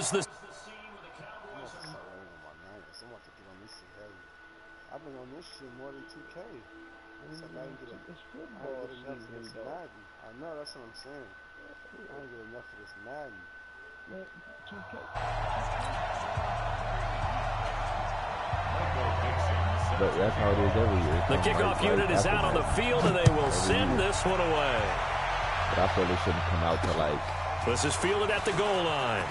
was the... I've been on this shit more than 2K. It's like I didn't get enough of this Madden. I know, that's what I'm saying. I didn't get enough of this Madden. But that's how it is every year. The kickoff unit is out on the field, and they will send this one away. But I feel they shouldn't come out to like... This is fielded at the goal line.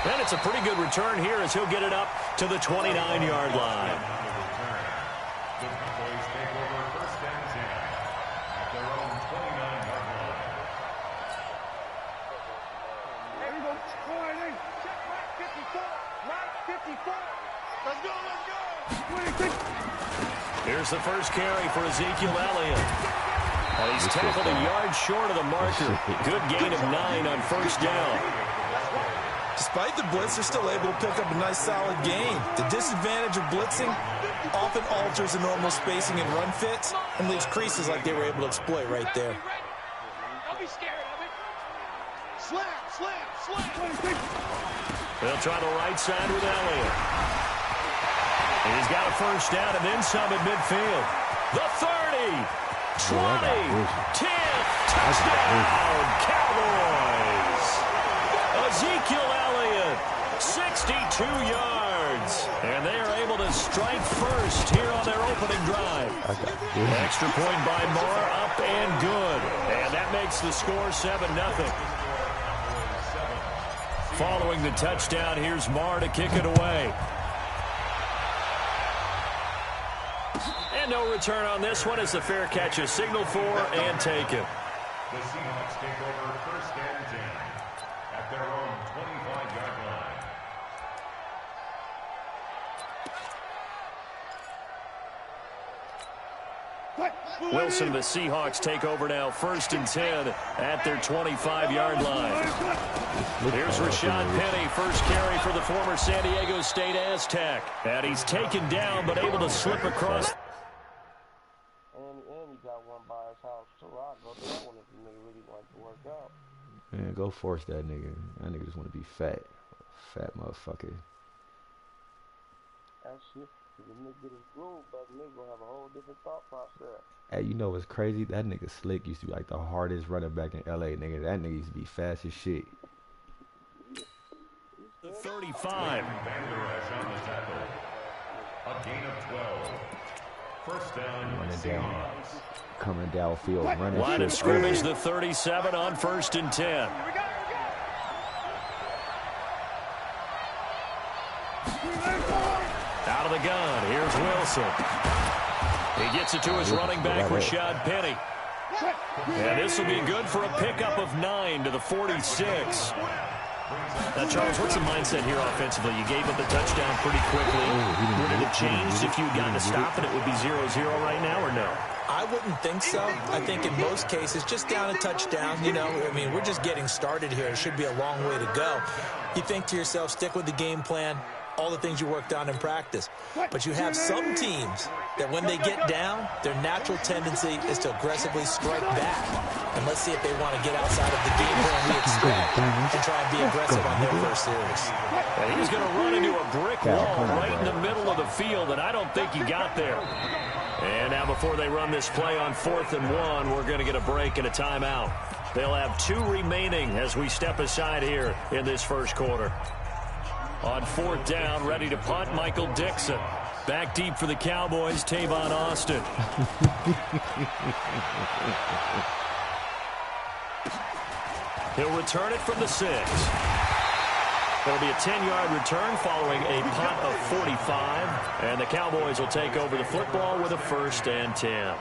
And it's a pretty good return here as he'll get it up to the 29-yard line. Here's the first carry for Ezekiel Elliott. And he's tackled a yard short of the marker. Good gain of 9 on first down. Despite the blitz, they're still able to pick up a nice, solid gain. The disadvantage of blitzing often alters the normal spacing and run fits and leaves creases like they were able to exploit right there. Don't be scared of it. Slam, slam, slam. They'll try the right side with Elliott. And he's got a first down and then some at midfield. The 30, 20, 10, touchdown, Cowboys. Ezekiel Elliott, 62 yards. And they are able to strike first here on their opening drive. Extra point by Marr, up and good. And that makes the score 7-0. Following the touchdown, here's Marr to kick it away. And no return on this one as the fair catch is signaled for and taken. The Seahawks take over first and 10 at their own 25-yard line. Wilson, the Seahawks take over now first and 10 at their 25-yard line. Here's Rashad Penny, first carry for the former San Diego State Aztec. And he's taken down but able to slip across. And he got one by his house too. I'll go to that one if the nigga really wants to work out. Man, go force that nigga. That nigga just want to be fat. Fat motherfucker. That shit. If the nigga get his groove, but the nigga gonna have a whole different thought process. Hey, you know what's crazy? That nigga Slick used to be like the hardest running back in LA, nigga. That nigga used to be fast as shit. The 35. A gain of 12. First down, Running down. Coming downfield, running. Line of scrimmage, the 37 on first and 10. Out of the gun, here's Wilson. He gets it to his running back, Rashad Penny. And this will be good for a pickup of 9 to the 46. Now, Charles, what's the mindset here offensively? You gave up the touchdown pretty quickly. Would it have changed if you had gotten a stop and it would be 0-0 right now, or no? I wouldn't think so. I think in most cases, just down a touchdown, you know, I mean, we're just getting started here. It should be a long way to go. You think to yourself, stick with the game plan, all the things you worked on in practice. But you have some teams that when they get down, their natural tendency is to aggressively strike back. And let's see if they want to get outside of the game plan we expect and try and be aggressive on their first series. And he's going to run into a brick wall right in the middle of the field, and I don't think he got there. And now before they run this play on 4th and 1, we're going to get a break and a timeout. They'll have 2 remaining as we step aside here in this first quarter. On 4th down, ready to punt, Michael Dixon. Back deep for the Cowboys, Tavon Austin. He'll return it from the 6. It'll be a 10-yard return following a punt of 45. And the Cowboys will take over the football with a 1st and 10.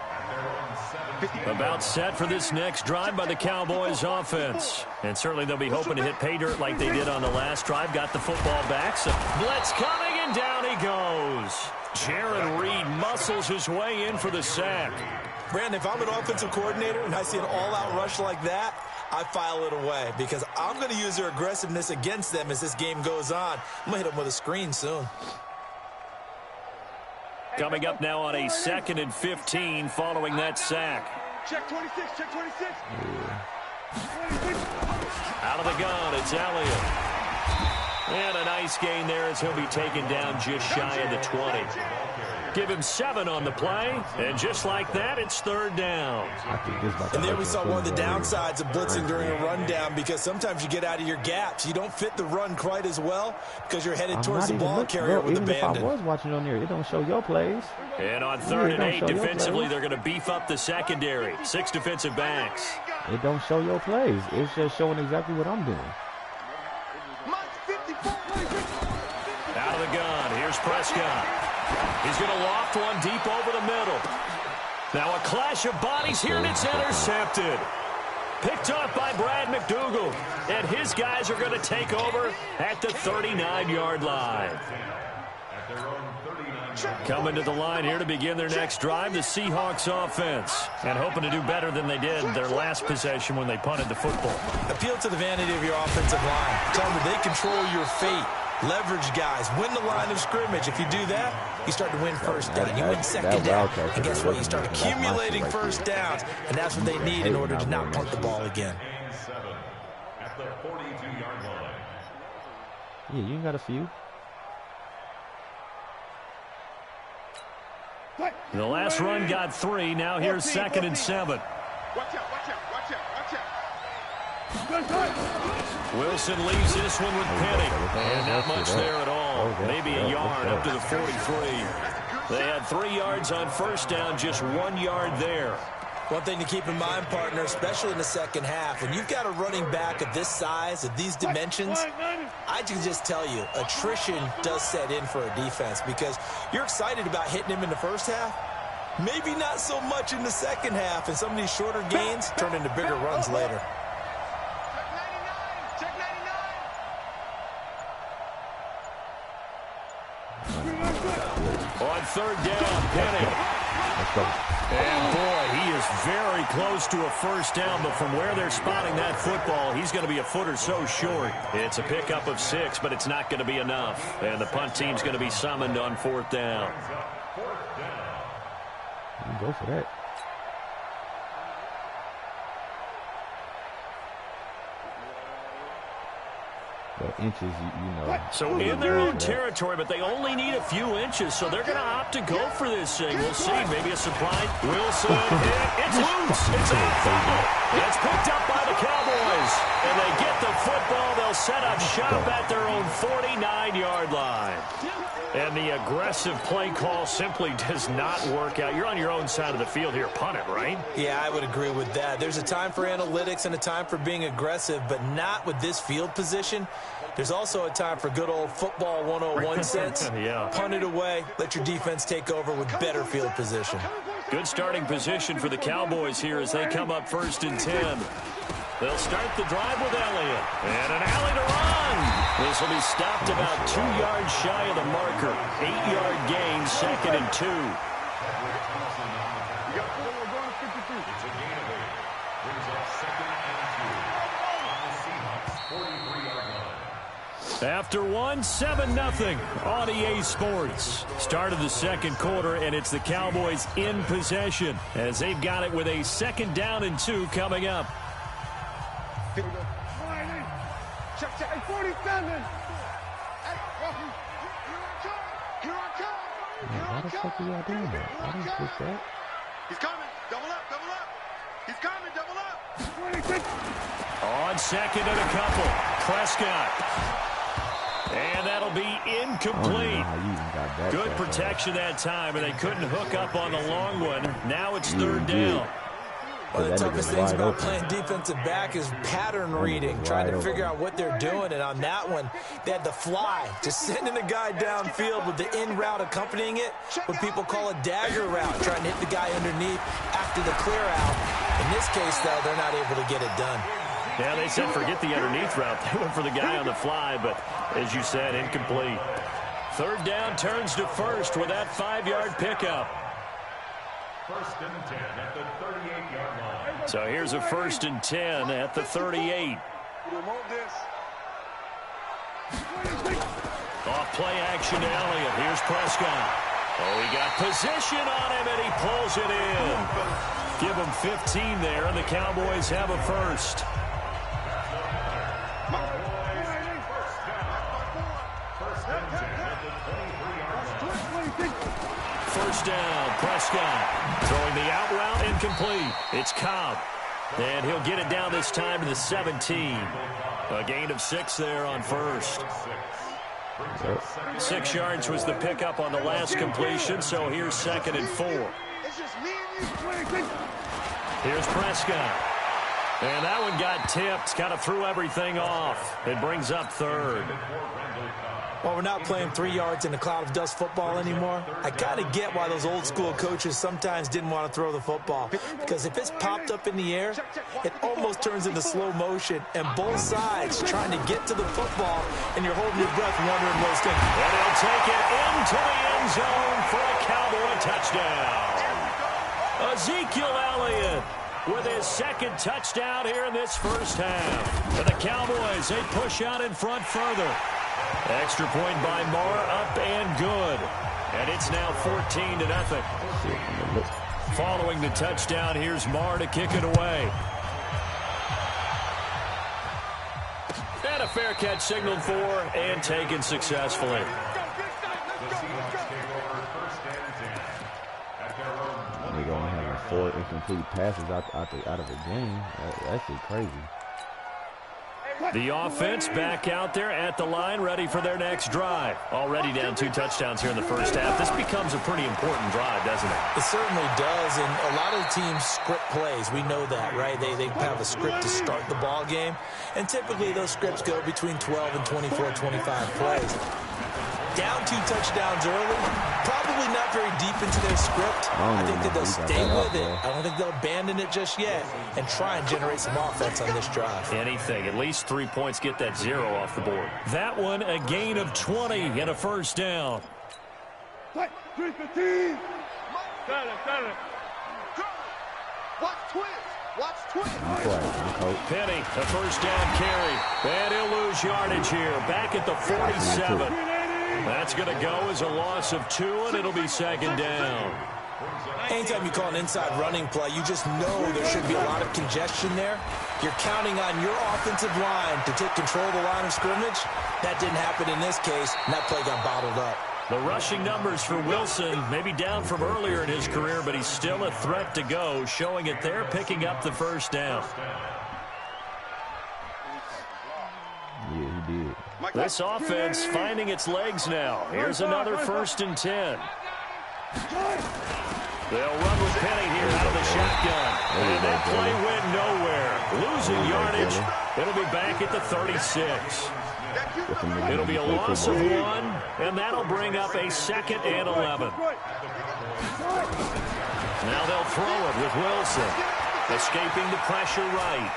About set for this next drive by the Cowboys offense. And certainly they'll be hoping to hit pay dirt like they did on the last drive. Got the football back. So blitz coming, and down he goes. Jaron Reed muscles his way in for the sack. Brandon, if I'm an offensive coordinator and I see an all-out rush like that, I file it away because I'm going to use their aggressiveness against them as this game goes on. I'm going to hit them with a screen soon. Coming up now on a 2nd and 15 following that sack. Check 26, check 26. Out Out of the gun, it's Elliott. And a nice gain there as he'll be taken down just shy of the 20. Give him 7 on the play, and just like that, it's third down. And there we saw one of the downsides of blitzing during a rundown, because sometimes you get out of your gaps. You don't fit the run quite as well because you're headed towards the ball carrier with abandon. If I was watching on there, it don't show your plays. And on 3rd and 8, defensively, they're going to beef up the secondary. 6 defensive backs. It don't show your plays. It's just showing exactly what I'm doing. Out of the gun, here's Prescott. He's going to loft one deep over the middle. Now a clash of bodies here, and it's intercepted. Picked off by Brad McDougal. And his guys are going to take over at the 39-yard line. Coming to the line here to begin their next drive, the Seahawks offense. And hoping to do better than they did their last possession when they punted the football. Appeal to the vanity of your offensive line. Tell them that they control your fate. Leverage guys. Win the line of scrimmage. If you do that, you start to win first down. You win second down. And guess what? You start accumulating first downs. And that's what they need in order to not punt the ball again. At the 42-yard line. Yeah, you got a few. The last run got 3. Now here's 2nd and 7. Watch out, watch out, watch out, watch out. Wilson leaves this one with Penny. And not much there at all. Maybe a yard up to the 43. They had 3 yards on first down, just 1 yard there. One thing to keep in mind, partner, especially in the second half, when you've got a running back of this size, of these dimensions, I can just tell you, attrition does set in for a defense, because you're excited about hitting him in the first half. Maybe not so much in the second half, and some of these shorter gains turn into bigger runs later. Check 99. On 3rd down, Penny. Let's go. And boy, he is very close to a first down, but from where they're spotting that football, he's going to be a foot or so short. It's a pickup of 6, but it's not going to be enough. And the punt team's going to be summoned on 4th down. You can go for that. Inches, you know. So in their own territory, but they only need a few inches, so they're going to opt to go for this thing. We'll see. Maybe a supply. Wilson, it's loose. It's out. It's picked up by the Cowboys. And they get the football. They'll set up shop at their own 49-yard line. And the aggressive play call simply does not work out. You're on your own side of the field here. Punt it, right? Yeah, I would agree with that. There's a time for analytics and a time for being aggressive, but not with this field position. There's also a time for good old football 101 sense. Yeah. Punt it away. Let your defense take over with better field position. Good starting position for the Cowboys here as they come up 1st and 10. They'll start the drive with Elliott. And an alley to run. This will be stopped about 2 yards shy of the marker. 8-yard gain, 2nd and 2. It's a gain of 8. Brings up 2nd and 2. On the Seahawks 43-yard line. After 1, 7-0 on EA Sports. Start of the second quarter, and it's the Cowboys in possession as they've got it with a 2nd down and 2 coming up. Check, check. Hey, 47. Hey, here I come. Why the fuck are y'all doing that? I didn't push that. He's coming. Double up, double up. He's coming, double up. 26. On 2nd and a couple. Prescott. And that'll be incomplete. Good protection that time, and they couldn't hook up on the long one. Now it's 3rd down. One of the toughest things about playing defensive back is pattern reading, trying to figure out what they're doing. And on that one, they had the fly, just sending a guy downfield with the in route accompanying it, what people call a dagger route, trying to hit the guy underneath after the clear out. In this case, though, they're not able to get it done. Yeah, they said forget the underneath route. They went for the guy on the fly, but as you said, incomplete. 3rd down turns to 1st with that 5-yard pickup. 1st and 10 at the 38-yard line. So here's a 1st and 10 at the 38. Off play action to Elliott. Here's Prescott. Oh, he got position on him, and he pulls it in. Give him 15 there, and the Cowboys have a 1st. first down. Prescott throwing the out route incomplete. It's Cobb. And he'll get it down this time to the 17. A gain of 6 there on first. 6 yards was the pickup on the last completion, so here's 2nd and 4. Here's Prescott. And that one got tipped, kind of threw everything off. It brings up 3rd. Well, we're not playing 3 yards in a cloud of dust football anymore. I kind of get why those old school coaches sometimes didn't want to throw the football. Because if it's popped up in the air, it almost turns into slow motion. And both sides trying to get to the football, and you're holding your breath wondering what's going to happen. And he'll take it into the end zone for a Cowboy touchdown. Ezekiel Elliott with his 2nd touchdown here in this first half. And the Cowboys, they push out in front further. Extra point by Marr, up and good. And it's now 14-0. Following the touchdown, here's Marr to kick it away. And a fair catch signaled for and taken successfully. They're going to have 4 incomplete passes out of the game. That's just crazy. The offense back out there at the line, ready for their next drive. Already down 2 touchdowns here in the first half. This becomes a pretty important drive, doesn't it? It certainly does, and a lot of the teams script plays. We know that, right? They have a script to start the ball game, and typically those scripts go between 12 and 24, 25 plays. Down 2 touchdowns early, probably not very deep into their script. I think that they'll stay with it. I don't think they'll abandon it just yet and try and generate some offense on this drive. Anything. At least 3 points, get that 0 off the board. That one, a gain of 20 and a first down. 3-15. Watch twins. Penny, a first down carry. And he'll lose yardage here. Back at the 47. That's going to go as a loss of 2, and it'll be 2nd down. Anytime you call an inside running play, you just know there should be a lot of congestion there. You're counting on your offensive line to take control of the line of scrimmage. That didn't happen in this case, and that play got bottled up. The rushing numbers for Wilson maybe down from earlier in his career, but he's still a threat to go, showing it there, picking up the first down. Yeah, he did. This offense finding its legs now. Here's another 1st and 10. They'll run with Penny here out of the shotgun. And that play went nowhere. Losing yardage. It'll be back at the 36. It'll be a loss of 1, and that'll bring up a 2nd and 11. Now they'll throw it with Wilson. Escaping the pressure right.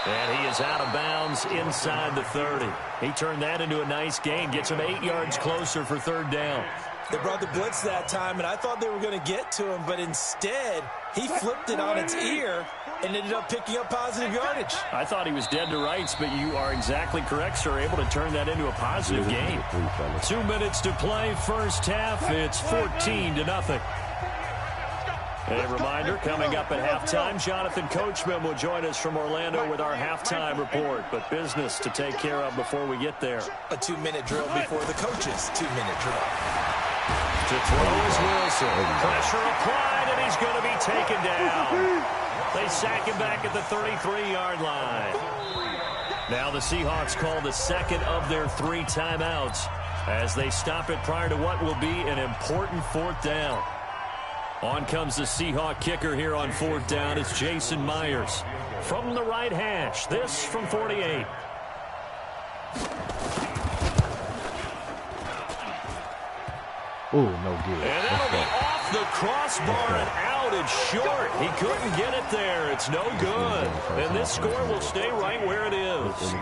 And he is out of bounds inside the 30. He turned that into a nice gain. Gets him 8 yards closer for 3rd down. They brought the blitz that time, and I thought they were going to get to him, but instead he flipped it on its ear and ended up picking up positive yardage. I thought he was dead to rights, but you are exactly correct, sir. Able to turn that into a positive gain. 2 minutes to play, first half. It's 14-0. A reminder, coming up at halftime, Jonathan Coachman will join us from Orlando with our halftime report. But business to take care of before we get there. A 2-minute drill before the coach's 2-minute drill. To throw is Wilson. Pressure applied, and he's going to be taken down. They sack him back at the 33-yard line. Now the Seahawks call the 2nd of their 3 timeouts as they stop it prior to what will be an important 4th down. On comes the Seahawk kicker here on 4th down. It's Jason Myers from the right hash. This from 48. Oh, no good. And that'll be off the crossbar and out and short. He couldn't get it there. It's no good. And this score will stay right where it is.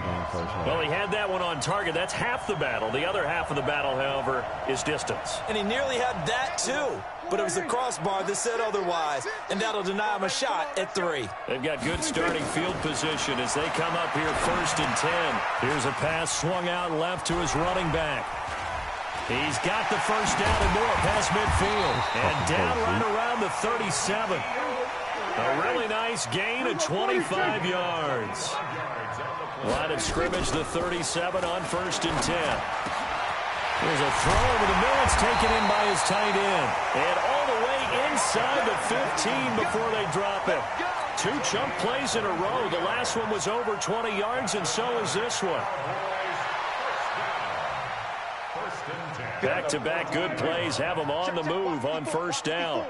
Well, he had that one on target. That's half the battle. The other half of the battle, however, is distance. And he nearly had that, too. But it was the crossbar that said otherwise. And that'll deny him a shot at 3. They've got good starting field position as they come up here 1st and 10. Here's a pass swung out left to his running back. He's got the first down and more past midfield. And down right around the 37. A really nice gain of 25 yards. Line of scrimmage, the 37 on 1st and 10. There's a throw over the middle. It's taken in by his tight end. And all the way inside the 15 before they drop it. 2 chunk plays in a row. The last one was over 20 yards, and so is this one. Back-to-back good plays have them on the move on first down.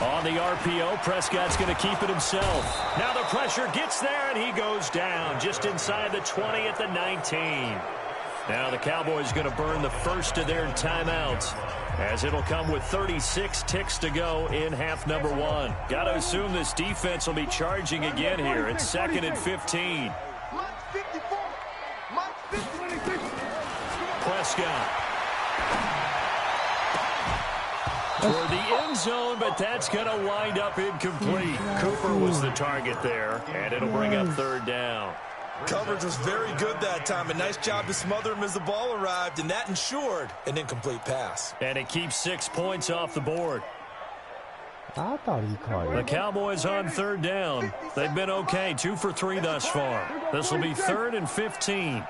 On the RPO, Prescott's going to keep it himself. Now the pressure gets there, and he goes down just inside the 20 at the 19. Now the Cowboys going to burn the first of their timeouts, as it'll come with 36 ticks to go in half number 1. Got to assume this defense will be charging again here. It's 2nd and 15. Prescott. For the end zone, but that's going to wind up incomplete. Cooper was the target there, and it'll bring up 3rd down. Coverage was very good that time. A nice job to smother him as the ball arrived, and that ensured an incomplete pass. And it keeps 6 points off the board. I thought he caught The it. Cowboys on 3rd down. They've been okay, 2 for 3 thus far. This will be 3rd and 15.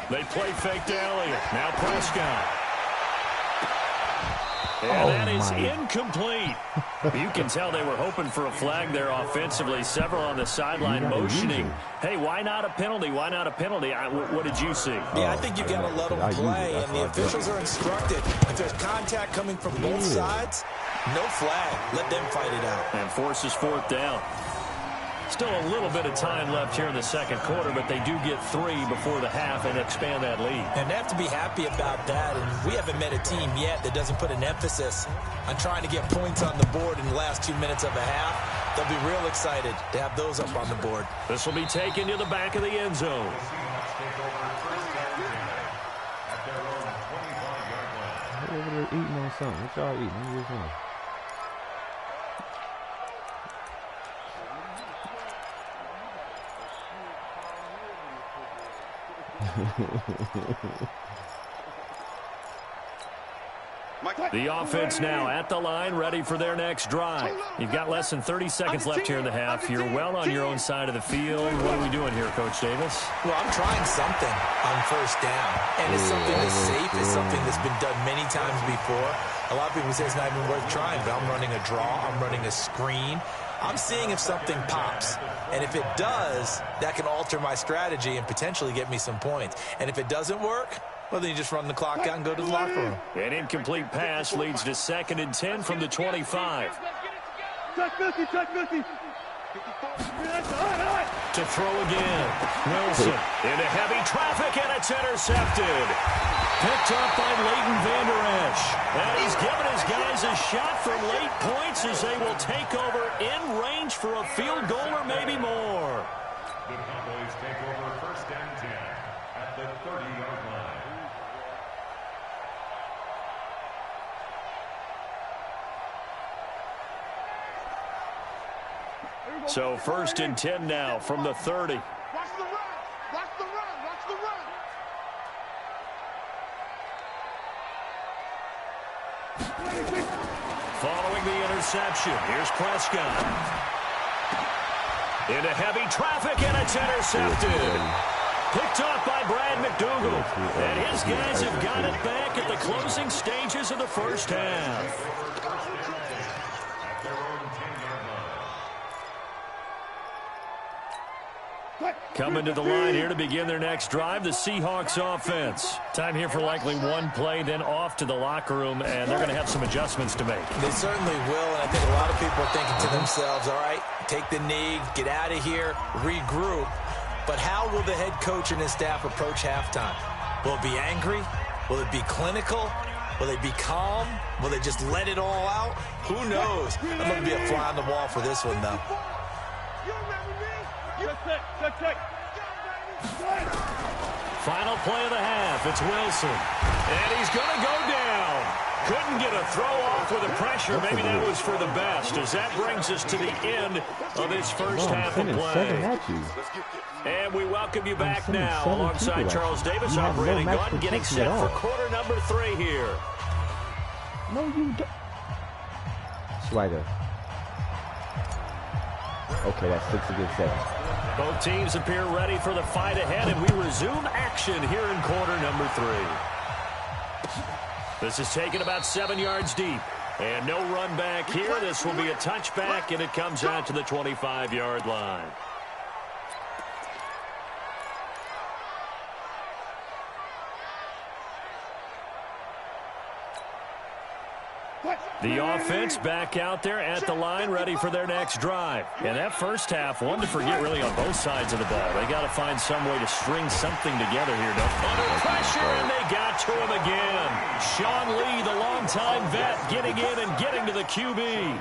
They play fake to Elliott. Now Prescott. And that is incomplete. You can tell they were hoping for a flag there offensively. Several on the sideline motioning. Hey, why not a penalty? Why not a penalty? What did you see? Yeah, I think you've got to let them play, and the officials are instructed. If there's contact coming from both sides, no flag. Let them fight it out. And forces 4th down. Still a little bit of time left here in the second quarter, but they do get 3 before the half and expand that lead. And they have to be happy about that. And we haven't met a team yet that doesn't put an emphasis on trying to get points on the board in the last 2 minutes of a half. They'll be real excited to have those up on the board. This will be taken to the back of the end zone. They're over there eating on something. What y'all eating? What you doing? The offense now at the line, ready for their next drive. You've got less than 30 seconds left here in the half. You're well on your own side of the field. What are we doing here, Coach Davis? Well, I'm trying something on first down. And it's something that's safe. It's something that's been done many times before. A lot of people say it's not even worth trying, but I'm running a draw. I'm running a screen. I'm seeing if something pops. And if it does, that can alter my strategy and potentially get me some points. And if it doesn't work, well, then you just run the clock out and go to the locker room. An incomplete pass leads to 2nd and 10 from the 25. To throw again. Wilson into heavy traffic, and it's intercepted. Picked up by Leighton Vander Esch. And he's given his guys a shot for late points as they will take over in range for a field goal or maybe more. The Cowboys take over 1st and 10 at the 30-yard line. So 1st and 10 now from the 30. Watch the run. Watch the run. Watch the run. Following the interception, here's Prescott. Into heavy traffic, and it's intercepted. Picked off by Brad McDougal. And his guys have got it back at the closing stages of the first half. Coming to the line here to begin their next drive, the Seahawks offense. Time here for likely one play, then off to the locker room, and they're going to have some adjustments to make. They certainly will, and I think a lot of people are thinking to themselves, all right, take the knee, get out of here, regroup. But how will the head coach and his staff approach halftime? Will it be angry? Will it be clinical? Will they be calm? Will they just let it all out? Who knows? I'm going to be a fly on the wall for this one, though. Final play of the half. It's Wilson. And he's going to go down. Couldn't get a throw off with the pressure. Maybe that was for the best, as that brings us to the end of this first half of play. And we welcome you back now alongside Charles Davis. I'm Brandon Gaunt, getting set for quarter number 3 here. No, you don't. Swagger. Okay, that's 6 against 7. Both teams appear ready for the fight ahead, and we resume action here in quarter number 3. This is taken about 7 yards deep. And no run back here. This will be a touchback, and it comes out to the 25-yard line. The offense back out there at the line, ready for their next drive. And that first half, one to forget really on both sides of the ball. They got to find some way to string something together here. Under pressure, and they got to him again. Sean Lee, the longtime vet, getting in and getting to the QB.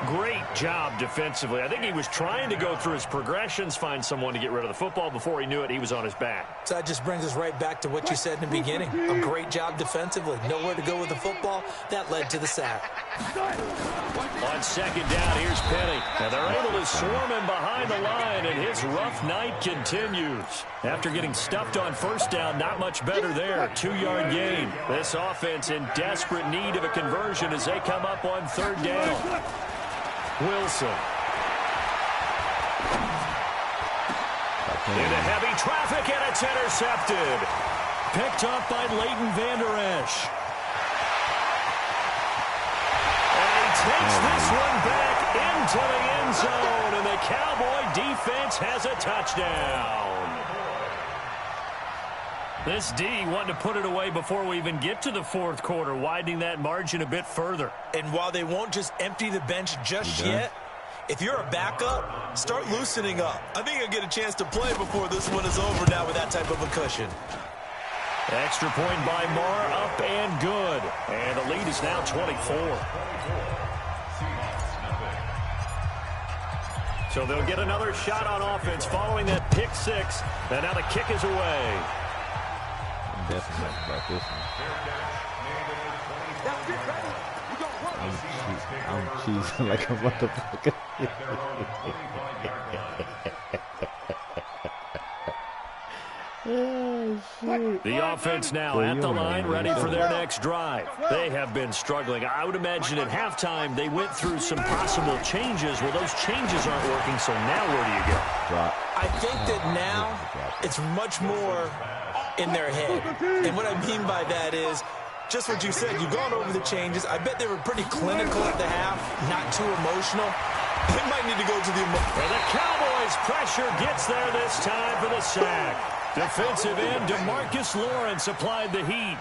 Great job defensively. I think he was trying to go through his progressions, find someone to get rid of the football. Before he knew it, he was on his back. So that just brings us right back to what you said in the beginning. A great job defensively. Nowhere to go with the football. That led to the sack. On second down, here's Penny. And they're able to swarm him behind the line, and his rough night continues. After getting stuffed on first down, not much better there. 2-yard gain. This offense in desperate need of a conversion as they come up on third down. Wilson. Into heavy traffic, and it's intercepted. Picked up by Leighton Vander Esch. And he takes this one back into the end zone, and the Cowboy defense has a touchdown. This D wanted to put it away before we even get to the fourth quarter, widening that margin a bit further. And while they won't just empty the bench just yet, if you're a backup, start loosening up. I think you'll get a chance to play before this one is over now with that type of a cushion. Extra point by Marr, up and good. And the lead is now 24. So they'll get another shot on offense following that pick six. And now the kick is away. Definitely about this one. I'm cheesing like a motherfucker. The offense now at the line, ready for their next drive. They have been struggling. I would imagine at halftime they went through some possible changes. Well, those changes aren't working, so now where do you go? I think that now it's much more in their head. And what I mean by that is just what you said. You've gone over the changes. I bet they were pretty clinical at the half, not too emotional. They might need to go to the and the Cowboys pressure gets there this time for the sack. Defensive end DeMarcus Lawrence applied the heat.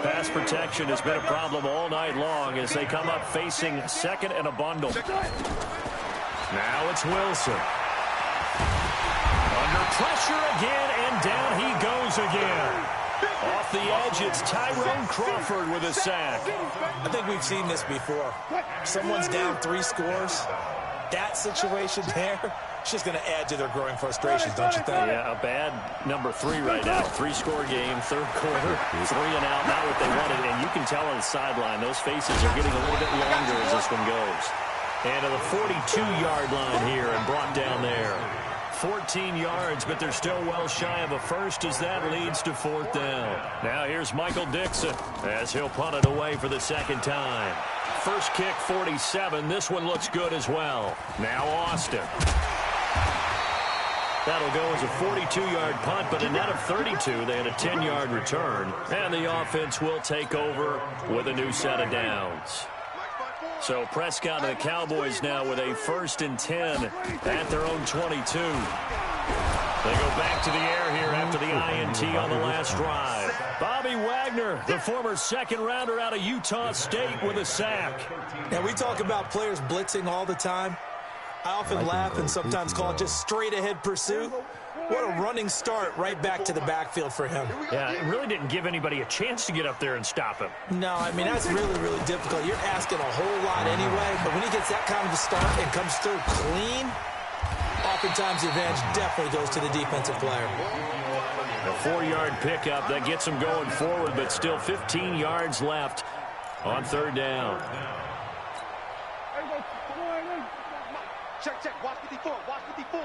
Pass protection has been a problem all night long as they come up facing second and a bundle. Now it's Wilson. Under pressure again, and down he goes again. Off the edge, it's Tyrone Crawford with a sack. I think we've seen this before. Someone's down 3 scores. That situation there, it's just going to add to their growing frustrations, don't you think? Yeah, a bad number 3 right now. 3-score game, third quarter, 3 and out, not what they wanted. And you can tell on the sideline, those faces are getting a little bit longer as this one goes. And to the 42-yard line here and brought down there. 14 yards, but they're still well shy of a first as that leads to fourth down. Now here's Michael Dixon as he'll punt it away for the second time. First kick, 47. This one looks good as well. Now Austin. That'll go as a 42-yard punt, but a net of 32. They had a 10-yard return, and the offense will take over with a new set of downs. So Prescott and the Cowboys now with a 1st and 10 at their own 22. They go back to the air here after the INT on the last drive. Bobby Wagner, the former second-rounder out of Utah State with a sack. Now, we talk about players blitzing all the time. I often laugh and sometimes call it just straight-ahead pursuit. What a running start right back to the backfield for him. Yeah, it really didn't give anybody a chance to get up there and stop him. No, I mean, that's really, really difficult. You're asking a whole lot anyway, but when he gets that kind of a start and comes through clean, oftentimes the advantage definitely goes to the defensive player. A 4-yard pickup that gets him going forward, but still 15 yards left on third down. Check, watch 54, watch 54.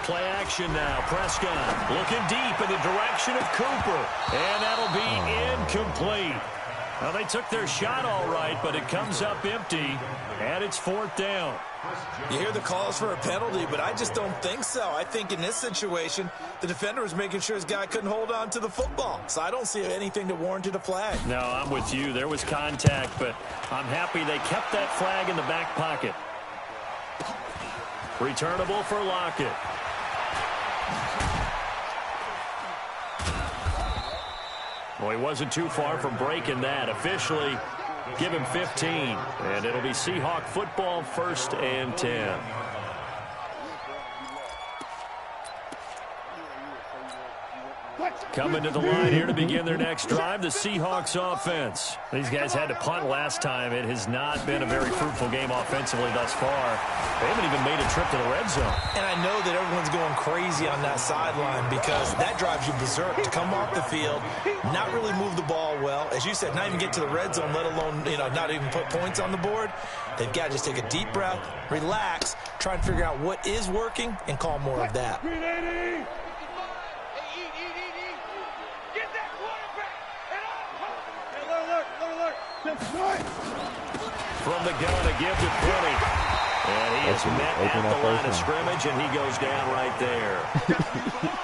Play action now. Prescott looking deep in the direction of Cooper. And that'll be incomplete. Well, they took their shot all right, but it comes up empty, and it's 4th down. You hear the calls for a penalty, but I just don't think so. I think in this situation, the defender was making sure his guy couldn't hold on to the football. So I don't see anything that warranted a flag. No, I'm with you. There was contact, but I'm happy they kept that flag in the back pocket. Returnable for Lockett. Well, he wasn't too far from breaking that. Officially, give him 15. And it'll be Seahawk football, 1st and 10. Coming to the line here to begin their next drive, the Seahawks offense. These guys had to punt last time. It has not been a very fruitful game offensively thus far. They haven't even made a trip to the red zone. And I know that everyone's going crazy on that sideline because that drives you berserk to come off the field, not really move the ball well. As you said, not even get to the red zone, let alone, not even put points on the board. They've got to just take a deep breath, relax, try and figure out what is working, and call more of that. From the gun, a give to Penny. And he is met at the line of scrimmage, and he goes down right there.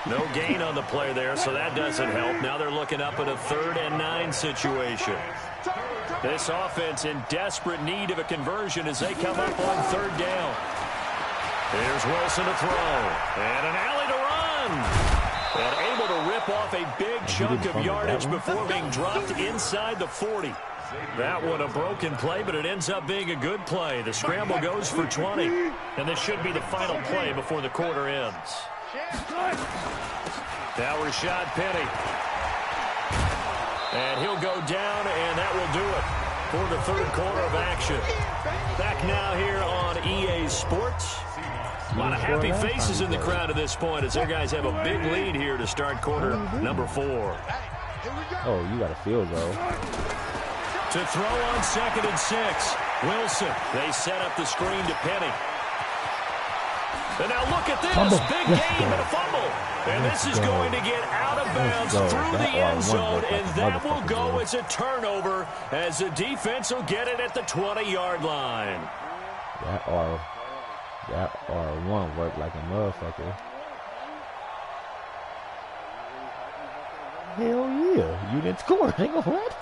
No gain on the play there, so that doesn't help. Now they're looking up at a 3rd and 9 situation. This offense in desperate need of a conversion as they come up on 3rd down. Here's Wilson to throw. And an alley to run. And able to rip off a big chunk of yardage before being dropped inside the 40. That one a broken play, but it ends up being a good play. The scramble goes for 20. And this should be the final play before the quarter ends. Now Rashad Penny. And he'll go down, and that will do it for the 3rd quarter of action. Back now here on EA Sports. A lot of happy faces in the crowd at this point as their guys have a big lead here to start quarter number 4. Oh, you got a field goal. To throw on 2nd and 6. Wilson. They set up the screen to Penny. And now look at this. Big gain and a fumble. And this is going to get out of bounds through the end zone, and that will go as a turnover as the defense will get it at the 20-yard line. That R1 worked like a motherfucker. Hell yeah. You didn't score. Hang on, what?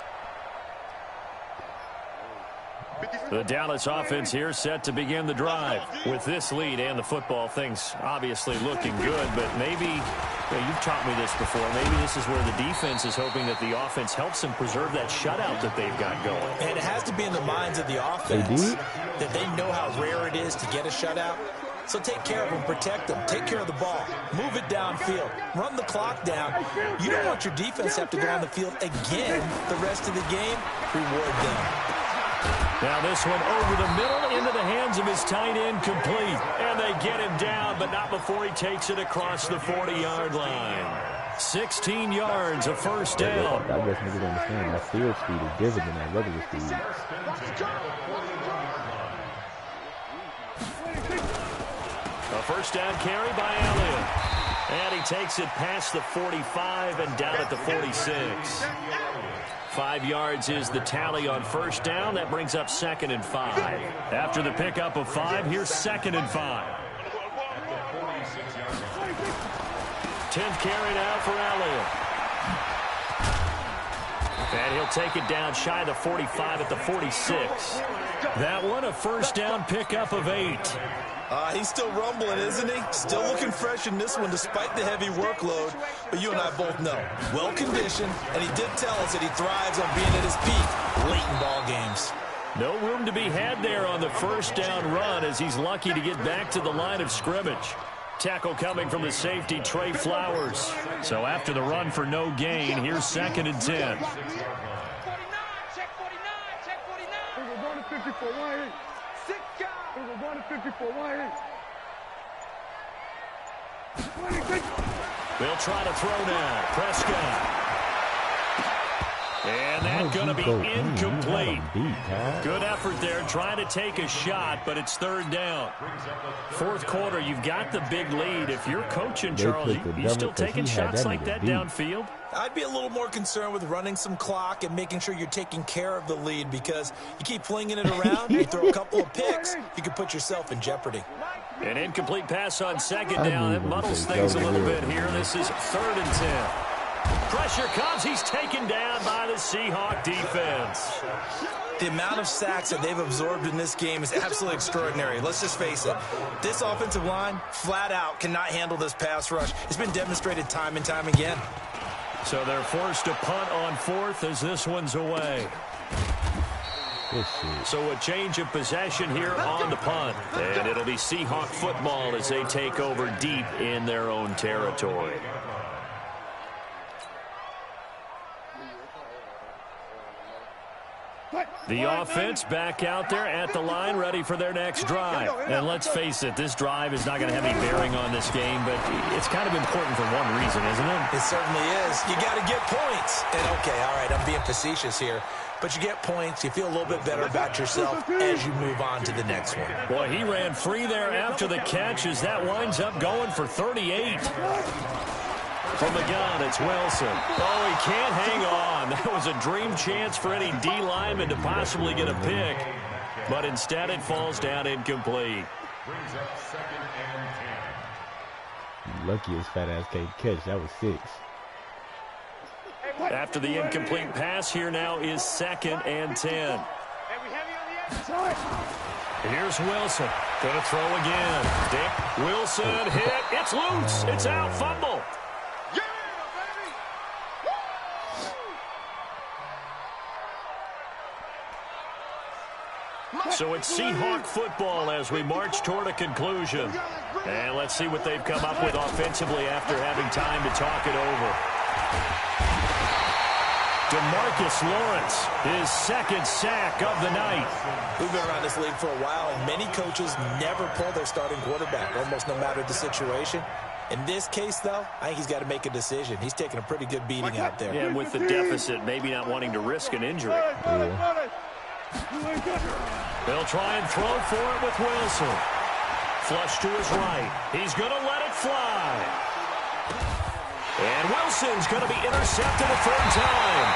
The Dallas offense here set to begin the drive. With this lead and the football, things obviously looking good, but maybe, you've taught me this before, maybe this is where the defense is hoping that the offense helps them preserve that shutout that they've got going. And it has to be in the minds of the offense that they know how rare it is to get a shutout. So take care of them, protect them, take care of the ball, move it downfield, run the clock down. You don't want your defense to have to go on the field again the rest of the game. Reward them. Now this one over the middle into the hands of his tight end, complete. And they get him down, but not before he takes it across the 40-yard line. 16 yards, a 1st down. I guess niggas understand that field speed is different than that regular speed. A 1st down carry by Elliott. And he takes it past the 45 and down at the 46. 5 yards is the tally on 1st down. That brings up 2nd and 5. After the pickup of 5, here's 2nd and 5. 10th carry now for Elliott. And he'll take it down shy of the 45 at the 46. That one a 1st down pickup of 8. He's still rumbling, isn't he? Still looking fresh in this one despite the heavy workload. But you and I both know, well-conditioned, and he did tell us that he thrives on being at his peak late in ball games. No room to be had there on the 1st down run as he's lucky to get back to the line of scrimmage. Tackle coming from the safety, Trey Flowers. So after the run for no gain, here's 2nd and 10. Check 49, check 49. We're going to 54 wide. 6 guys. We're going to 54 wide. They'll try to throw now. Prescott. And that's going to be incomplete. Good effort there trying to take a shot, but it's third down. Fourth quarter, you've got the big lead. If you're coaching, Charles, you still taking shots like that downfield? I'd be a little more concerned with running some clock and making sure you're taking care of the lead, because you keep flinging it around, you throw a couple of picks, you can put yourself in jeopardy. An incomplete pass on second down. It muddles things a little bit here. This is 3rd and 10. Pressure comes. He's taken down by the Seahawk defense. The amount of sacks that they've absorbed in this game is absolutely extraordinary. Let's just face it. This offensive line, flat out, cannot handle this pass rush. It's been demonstrated time and time again. So they're forced to punt on 4th as this one's away. So a change of possession here on the punt. And it'll be Seahawk football as they take over deep in their own territory. The offense back out there at the line, ready for their next drive. And let's face it, this drive is not going to have any bearing on this game, but it's kind of important for one reason, isn't it? It certainly is. You got to get points. And, okay, all right, I'm being facetious here. But you get points, you feel a little bit better about yourself as you move on to the next one. Boy, he ran free there after the catch as that winds up going for 38. From the gun, it's Wilson. Oh, he can't hang on. That was a dream chance for any D lineman to possibly get a pick. But instead, it falls down incomplete. Brings up 2nd and 10. Lucky his fat ass can't catch. That was 6. After the incomplete pass, here now is 2nd and 10. Here's Wilson. Going to throw again. Wilson hit. It's loose. It's out. Fumble. So it's Seahawk football as we march toward a conclusion. And let's see what they've come up with offensively after having time to talk it over. DeMarcus Lawrence, his 2nd sack of the night. We've been around this league for a while, and many coaches never pull their starting quarterback, almost no matter the situation. In this case, though, I think he's got to make a decision. He's taking a pretty good beating out there. Yeah, and with the deficit, maybe not wanting to risk an injury. Yeah. They'll try and throw for it with Wilson. Flush to his right. He's going to let it fly. And Wilson's going to be intercepted a 3rd time.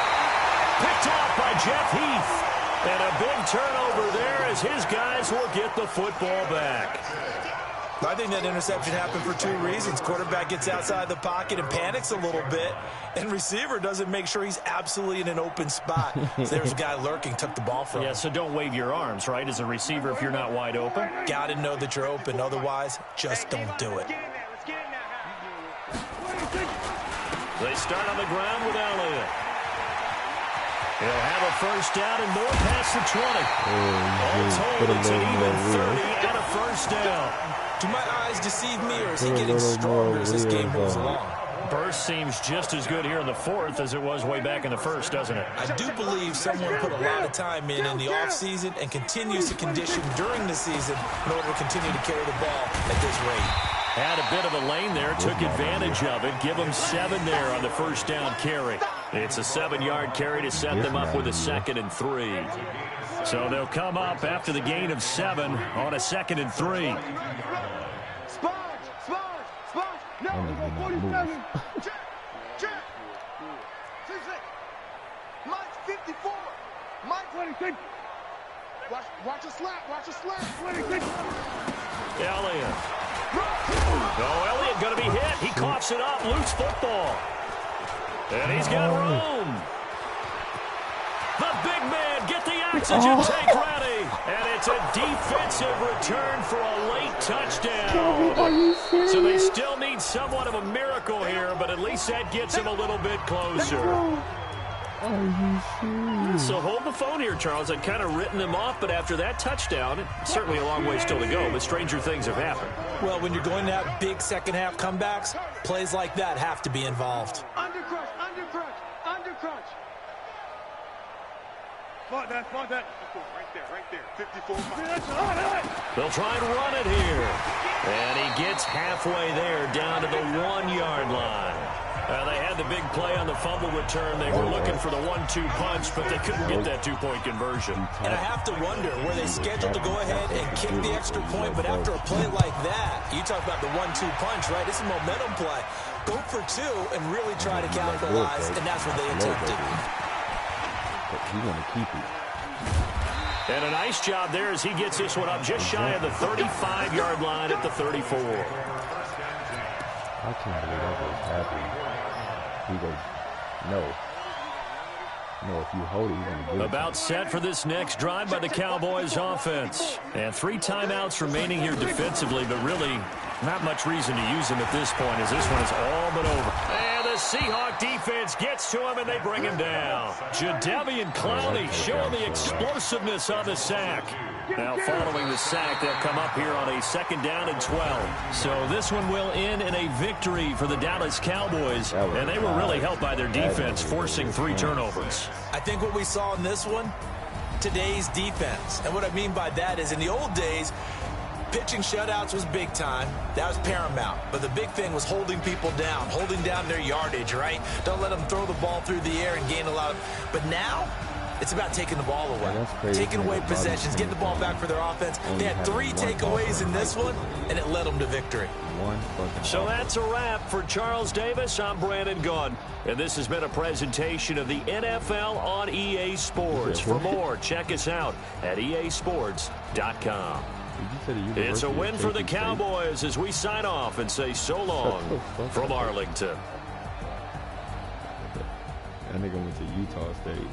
Picked off by Jeff Heath. And a big turnover there as his guys will get the football back. I think that interception happened for 2 reasons. Quarterback gets outside the pocket and panics a little bit, and receiver doesn't make sure he's absolutely in an open spot. So there's a guy lurking, took the ball from him. Yeah, so don't wave your arms, right, as a receiver if you're not wide open. Got to know that you're open. Otherwise, just don't do it. They start on the ground with Elliott. He'll have a 1st down and more past the 20. All told, it's an even 30 and a 1st down. Do my eyes deceive me, or is he getting stronger as this game moves along? Burst seems just as good here in the 4th as it was way back in the 1st, doesn't it? I do believe someone put a lot of time in the offseason and continues to condition during the season in order to continue to carry the ball at this rate. Had a bit of a lane there, took advantage of it. Give him 7 there on the 1st down carry. It's a 7-yard carry to set them up with a 2nd and 3. So they'll come up after the gain of 7 on a 2nd and 3. No, 47. Check. Mike 54. Mike 26. Watch a slap. 26. Elliott. Elliott going to be hit. He coughs it up. Loose football. And he's got room. The big man, get the oxygen tank ready. And it's a defensive return for a late touchdown. So they still need somewhat of a miracle here, but at least that gets him a little bit closer. So hold the phone here, Charles. I'd kind of written them off, but after that touchdown, it's certainly a long way still to go, but stranger things have happened. Well, when you're going to have big second-half comebacks, plays like that have to be involved. Undercrunch. Spot that. Right there. 54. They'll try and run it here. And he gets halfway there down to the 1-yard line. They had the big play on the fumble return. They were looking for the 1-2 punch, but they couldn't get that two-point conversion. And I have to wonder, were they scheduled to go ahead and kick the extra point? But after a play like that, you talk about the 1-2 punch, right? This is a momentum play. Go for two and really try to capitalize, and that's what they attempted. But he's going to keep it. And a nice job there as he gets this one up just shy of the 35-yard line at the 34. I can't believe that was happening. He goes, no. No, if you hold it, he's going to do it. About set for this next drive by the Cowboys offense. And 3 timeouts remaining here defensively, but really not much reason to use them at this point as this one is all but over. And the Seahawk defense gets to him and they bring him down. Jadeveon Clowney showing the explosiveness of the sack. Now following the sack, they'll come up here on a 2nd down and 12. So this one will end in a victory for the Dallas Cowboys. And they were really helped by their defense, forcing 3 turnovers. I think what we saw in this one, today's defense. And what I mean by that is in the old days, pitching shutouts was big time. That was paramount. But the big thing was holding people down, holding down their yardage, right? Don't let them throw the ball through the air and gain a lot of... But now, it's about taking the ball away, taking away possessions, getting the ball back for their offense. They had 3 takeaways in this one, and it led them to victory. So that's a wrap for Charles Davis. I'm Brandon Gunn, and this has been a presentation of the NFL on EA Sports. For more, check us out at easports.com. It's a win for the Cowboys as we sign off and say so long from Arlington. That nigga went to Utah State.